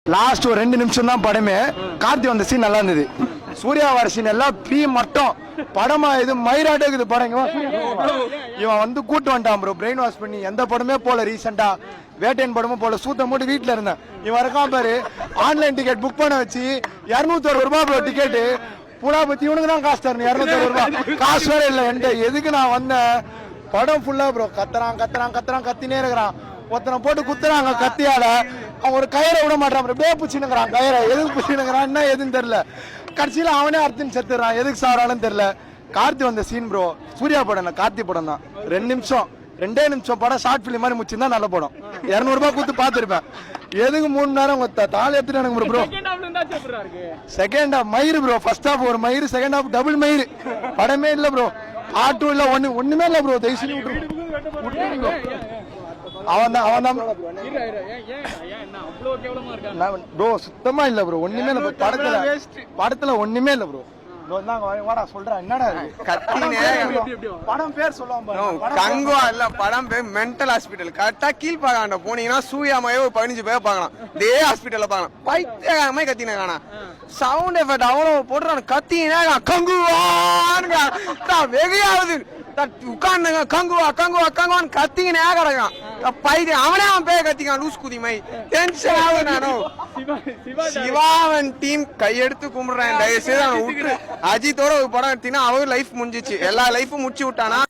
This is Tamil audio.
லாஸ்ட் ஒரு 2 நிமிஷம் தான் படமே. கார்த்தி வந்த சீன் நல்லா இருந்தது. சூர்யா வர சீன் எல்லாம் பீ மட்டும் படமா இது மயிராட்டே இருக்குது படம். இவன் வந்து கூட்டு வந்துட்டான் ப்ரோ, பிரெயின் வாஷ் பண்ணி. எந்த படமே போல ரீசெண்டா வேட்டையன் படமும் போல, சூத்த மூட்டு வீட்டுல இருந்தேன். இவன் இருக்கான் பாரு, ஆன்லைன் டிக்கெட் புக் பண்ண வச்சு 260 ரூபாய் ப்ரோ டிக்கெட்டு. புலா பத்தி இவனுக்கு தான் காசு தரணும், 260 ரூபாய் காசு வேற இல்லை என்கிட்ட. எதுக்கு நான் வந்தேன்? படம் ஃபுல்லா ப்ரோ கத்தினே இருக்கிறான். ஒருத்தனை போட்டு குத்துறாங்க கத்தியால. அவன் ஒரு கயிறை விட மாட்டான், அப்படியே பிடிச்சினுக்கிறான் கயிறை. எதுக்கு பிடிச்சினுக்கிறான் என்ன எதுன்னு தெரியல. கடைசியில அவனே அர்த்தம் செத்துறான், எதுக்கு சாரான்னு தெரியல. கார்த்தி வந்த சீன் ப்ரோ, சூர்யா படம் இல்ல, கார்த்தி படம் தான். 2 நிமிஷம் படம் ஷார்ட் பிலிம் மாதிரி முடிச்சிருந்தா நல்ல படம். 200 ரூபாய் கொடுத்து பாத்துருப்பேன். எதுக்கு 3 நேரம் தாலி எடுத்துட்டு எனக்கு ப்ரோ. செகண்ட் ஹாஃப் மயிறு ப்ரோ, ஃபர்ஸ்ட் ஹாஃப் ஒரு மயிறு, செகண்ட் ஹாஃப் டபுள் மயிறு. படமே இல்ல ப்ரோ, ஆட்டும் இல்ல, ஒண்ணுமே இல்ல ப்ரோ. தயவுசெய்து அவன் தான் ப்ரோ, சுத்தமா இல்ல ப்ரோ, ஒண்ணுமே இல்ல படத்துல ஒண்ணுமே இல்ல ப்ரோ. படம் பேர் படம் பேர் மென்டல் ஹாஸ்பிட்டல். கரெக்டா கீழ்பாக்காண்ட போனீங்கன்னா சூர்யாமையே ஒரு 15 பேர் பாக்கலாம். இதே ஹாஸ்பிட்டல்ல பாக்கலாம். பைத்தியகாரமே கத்தினா சவுண்ட் எஃபெக்ட் அவ்வளவு போட்டுறான். கத்தினா கங்குவான்னு வெகையாவது உட்கார்ந்துங்க. கங்குவான்னு கத்திங்கனே கிடக்கான். பைத்தியம் அவனே அவன் பேர் கத்திக்கான். லூஸ் குதிமை டென்ஷன் ஆகுது. நானும் சிவாவன் டீம் கையெடுத்து கும்பிடுறேன். தயவுசெய்து அவன் விட்டு அஜித்தோட ஒரு படம் எடுத்தீங்கன்னா அவர் லைஃப் முடிஞ்சிச்சு. எல்லா லைஃபும் முடிச்சு விட்டானா.